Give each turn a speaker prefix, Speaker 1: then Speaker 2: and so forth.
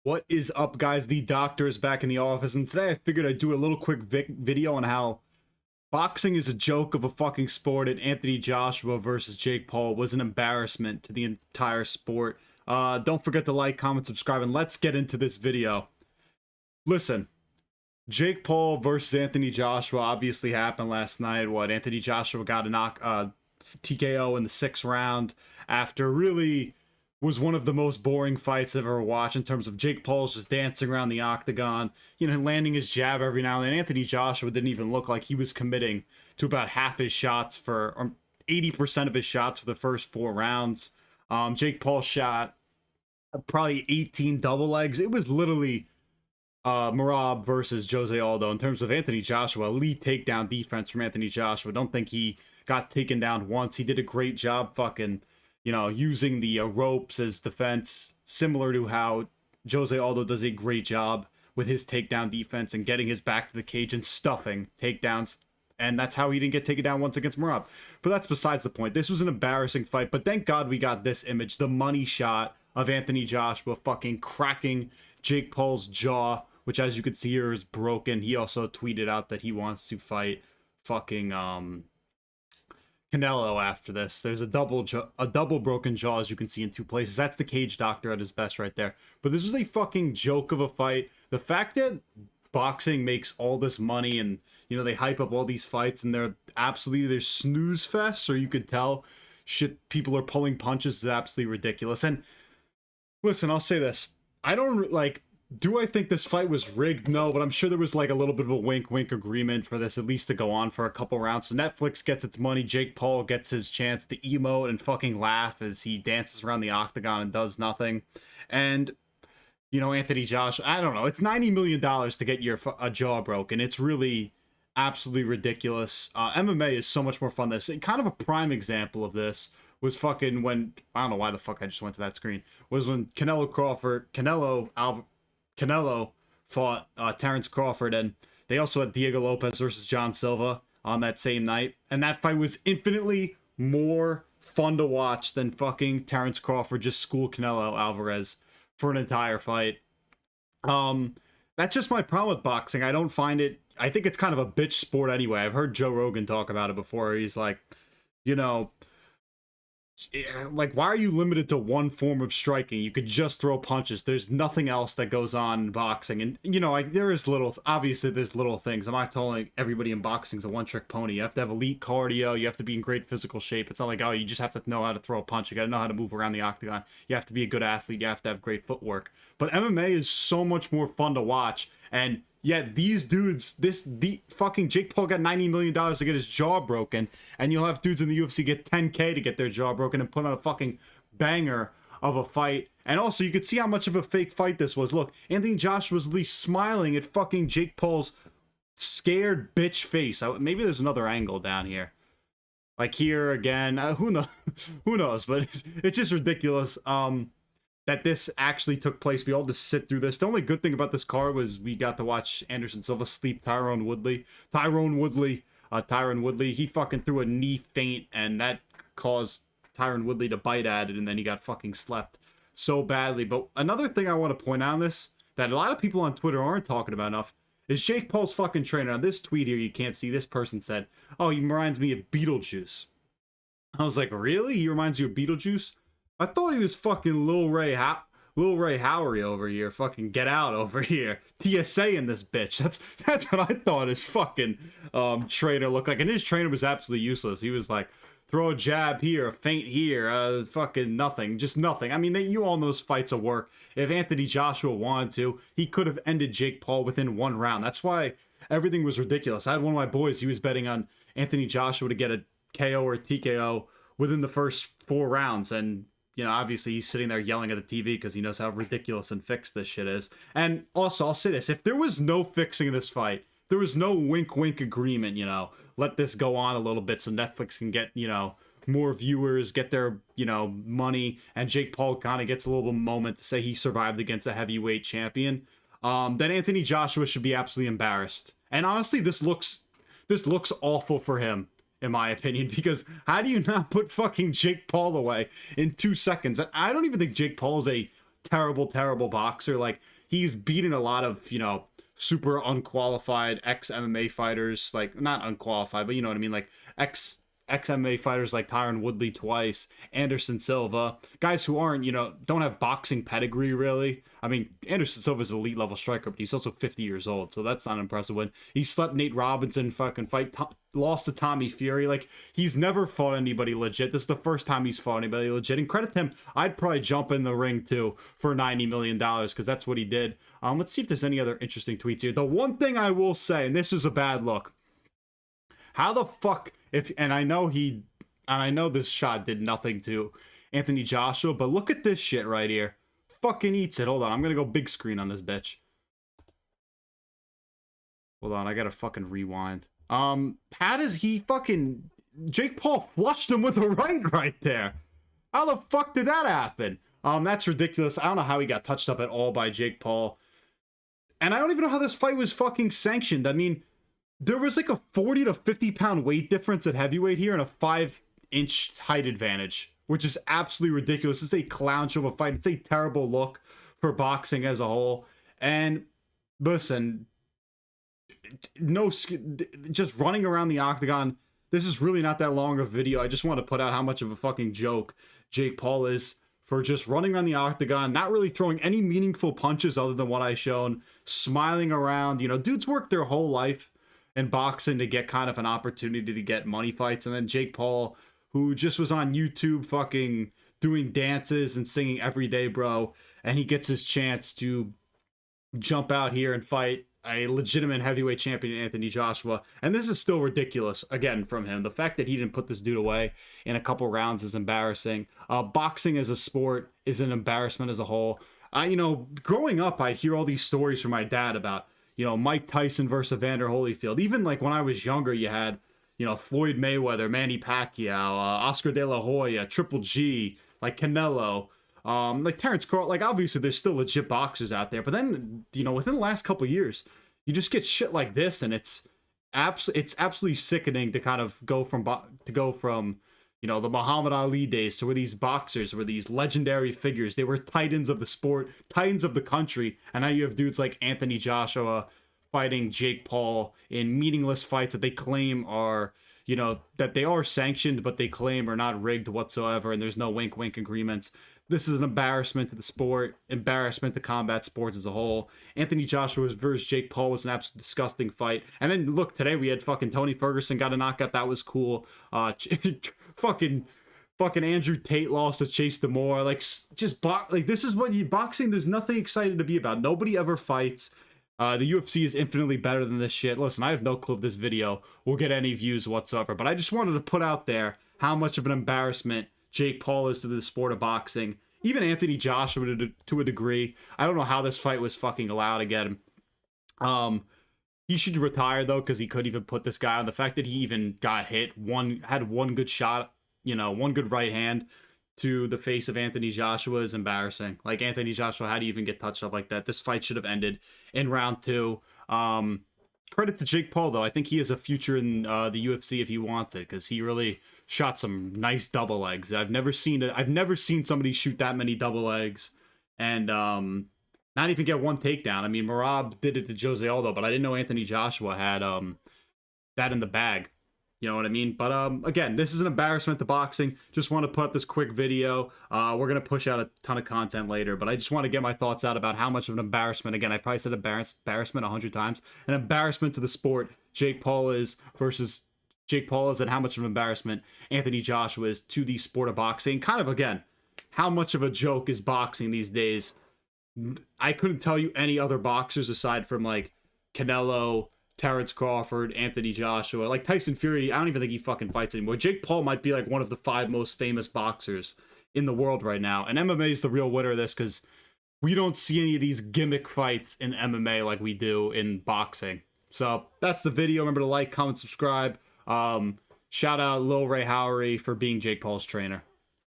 Speaker 1: What is up, guys? The doctor is back in the office, and today I figured I'd do a little quick video on how boxing is a joke of a fucking sport, and Anthony Joshua versus Jake Paul was an embarrassment to the entire sport. Don't forget to like, comment, subscribe, and let's get into this video. Listen, Jake Paul versus Anthony Joshua obviously happened last night. Anthony Joshua got a TKO in the 6th round after really was one of the most boring fights I've ever watched in terms of Jake Paul's just dancing around the octagon, landing his jab every now and then. Anthony Joshua didn't even look like he was committing to about half his shots or 80% of his shots for the first 4 rounds. Jake Paul shot probably 18 double legs. It was literally Marab versus Jose Aldo in terms of Anthony Joshua. Elite takedown defense from Anthony Joshua. Don't think he got taken down once. He did a great job using the ropes as defense, similar to how Jose Aldo does a great job with his takedown defense and getting his back to the cage and stuffing takedowns. And that's how he didn't get taken down once against Marab. But that's besides the point. This was an embarrassing fight, but thank God we got this image, the money shot of Anthony Joshua fucking cracking Jake Paul's jaw, which as you can see here is broken. He also tweeted out that he wants to fight fucking Canelo after this. There's a double broken jaw, as you can see, in 2 places. That's the cage doctor at his best right there. But this was a fucking joke of a fight. The fact that boxing makes all this money and they hype up all these fights and they're snooze fests, or you could tell shit people are pulling punches, is absolutely ridiculous. And listen, I'll say this. Do I think this fight was rigged? No, but I'm sure there was a little bit of a wink-wink agreement for this at least to go on for a couple rounds. So Netflix gets its money. Jake Paul gets his chance to emote and fucking laugh as he dances around the octagon and does nothing. And, Anthony Joshua, I don't know. It's $90 million to get a jaw broken. It's really absolutely ridiculous. MMA is so much more fun. Kind of a prime example of this was fucking when, I don't know why the fuck I just went to that screen, was when Canelo fought Terrence Crawford, and they also had Diego Lopez versus John Silva on that same night. And that fight was infinitely more fun to watch than fucking Terrence Crawford just school Canelo Alvarez for an entire fight. That's just my problem with boxing. I don't find it... I think it's kind of a bitch sport anyway. I've heard Joe Rogan talk about it before. He's like, why are you limited to one form of striking? You could just throw punches. There's nothing else that goes on in boxing. And, there's little things. I'm not telling everybody in boxing is a one-trick pony. You have to have elite cardio. You have to be in great physical shape. It's not like, oh, you just have to know how to throw a punch. You got to know how to move around the octagon. You have to be a good athlete. You have to have great footwork. But MMA is so much more fun to watch. And yet these dudes, the fucking Jake Paul got $90 million to get his jaw broken, and you'll have dudes in the UFC get $10K to get their jaw broken and put on a fucking banger of a fight. And also, you could see how much of a fake fight this was. Look, Anthony Joshua was at least smiling at fucking Jake Paul's scared bitch face. Maybe there's another angle down here. Like here again, who knows? Who knows? But it's just ridiculous. That this actually took place. We all just sit through this. The only good thing about this card was we got to watch Anderson Silva sleep Tyron Woodley. Tyron Woodley, he fucking threw a knee feint, and that caused Tyron Woodley to bite at it, and then he got fucking slept so badly. But another thing I want to point out on this, that a lot of people on Twitter aren't talking about enough, is Jake Paul's fucking trainer. On this tweet here, you can't see, this person said, oh, he reminds me of Beetlejuice. I was like, really? He reminds you of Beetlejuice? I thought he was fucking Lil Ray Howery over here. Fucking Get Out over here. TSA in this bitch. That's what I thought his fucking trainer looked like. And his trainer was absolutely useless. He was like, throw a jab here, a feint here, fucking nothing. Just nothing. I mean, you all know those fights will work. If Anthony Joshua wanted to, he could have ended Jake Paul within 1 round. That's why everything was ridiculous. I had one of my boys, he was betting on Anthony Joshua to get a KO or a TKO within the first 4 rounds. And obviously he's sitting there yelling at the TV because he knows how ridiculous and fixed this shit is. And also, I'll say this. If there was no fixing this fight, there was no wink-wink agreement, let this go on a little bit so Netflix can get, more viewers, get their, money, and Jake Paul kind of gets a little moment to say he survived against a heavyweight champion, then Anthony Joshua should be absolutely embarrassed. And honestly, this looks awful for him, in my opinion, because how do you not put fucking Jake Paul away in 2 seconds? I don't even think Jake Paul is a terrible, terrible boxer. Like, he's beaten a lot of, super unqualified ex-MMA fighters, like, not unqualified, but you know what I mean, like, ex-MMA fighters like Tyron Woodley twice, Anderson Silva, guys who aren't, don't have boxing pedigree, really. I mean, Anderson Silva's an elite level striker, but he's also 50 years old, so that's not an impressive win. He slept Nate Robinson fucking fight, lost to Tommy Fury. Like, he's never fought anybody legit. This is the first time he's fought anybody legit, and credit to him, I'd probably jump in the ring, too, for $90 million, because that's what he did. Let's see if there's any other interesting tweets here. The one thing I will say, and this is a bad look, how the fuck, and I know this shot did nothing to Anthony Joshua, but look at this shit right here. Fucking eats it. Hold on, I'm gonna go big screen on this bitch. Hold on, I gotta fucking rewind. How does he fucking... Jake Paul flushed him with a right there. How the fuck did that happen? That's ridiculous. I don't know how he got touched up at all by Jake Paul. And I don't even know how this fight was fucking sanctioned. I mean, there was like a 40 to 50 pound weight difference at heavyweight here and a 5-inch height advantage, which is absolutely ridiculous. It's a clown show of a fight. It's a terrible look for boxing as a whole. And listen, just running around the octagon. This is really not that long of a video. I just want to put out how much of a fucking joke Jake Paul is for just running around the octagon, not really throwing any meaningful punches other than what I've shown, smiling around. Dudes work their whole life in boxing to get kind of an opportunity to get money fights. And then Jake Paul, who just was on YouTube fucking doing dances and singing every day, bro. And he gets his chance to jump out here and fight a legitimate heavyweight champion, Anthony Joshua. And this is still ridiculous, again, from him. The fact that he didn't put this dude away in a couple rounds is embarrassing. Boxing as a sport is an embarrassment as a whole. Growing up, I'd hear all these stories from my dad about, Mike Tyson versus Evander Holyfield. Even like when I was younger, you had, Floyd Mayweather, Manny Pacquiao, Oscar De La Hoya, Triple G, like Canelo, like Terrence Crawford. Like, obviously there's still legit boxers out there, but then, within the last couple years, you just get shit like this, and it's absolutely sickening to kind of go from the Muhammad Ali days to where these boxers were these legendary figures. They were titans of the sport, titans of the country, and now you have dudes like Anthony Joshua fighting Jake Paul in meaningless fights that they claim are, that they are sanctioned, but they claim are not rigged whatsoever, and there's no wink-wink agreements. This is an embarrassment to the sport, embarrassment to combat sports as a whole. Anthony Joshua versus Jake Paul was an absolute disgusting fight. And then, look, today we had fucking Tony Ferguson got a knockout. That was cool. Fucking Andrew Tate lost to Chase Demore. Like, this is what boxing, there's nothing exciting to be about. Nobody ever fights. The UFC is infinitely better than this shit. Listen, I have no clue if this video will get any views whatsoever, but I just wanted to put out there how much of an embarrassment Jake Paul is to the sport of boxing. Even Anthony Joshua to a degree. I don't know how this fight was fucking allowed again. He should retire, though, because he could even put this guy on. The fact that he even got hit, had one good shot, one good right hand to the face of Anthony Joshua is embarrassing. Like, Anthony Joshua, how do you even get touched up like that? This fight should have ended in round 2. Credit to Jake Paul, though. I think he has a future in the UFC if he wants it, because he really shot some nice double legs. I've never seen somebody shoot that many double legs and not even get one takedown. I mean, Merab did it to Jose Aldo, but I didn't know Anthony Joshua had that in the bag. You know what I mean? But again, this is an embarrassment to boxing. Just want to put this quick video. We're going to push out a ton of content later, but I just want to get my thoughts out about how much of an embarrassment. Again, I probably said embarrassment 100 times. An embarrassment to the sport Jake Paul is and how much of an embarrassment Anthony Joshua is to the sport of boxing. Kind of, again, how much of a joke is boxing these days. I couldn't tell you any other boxers aside from, like, Canelo, Terrence Crawford, Anthony Joshua. Like, Tyson Fury, I don't even think he fucking fights anymore. Jake Paul might be, like, one of the 5 most famous boxers in the world right now. And MMA is the real winner of this because we don't see any of these gimmick fights in MMA like we do in boxing. So, that's the video. Remember to like, comment, subscribe. Shout out Lil Ray Howery for being Jake Paul's trainer.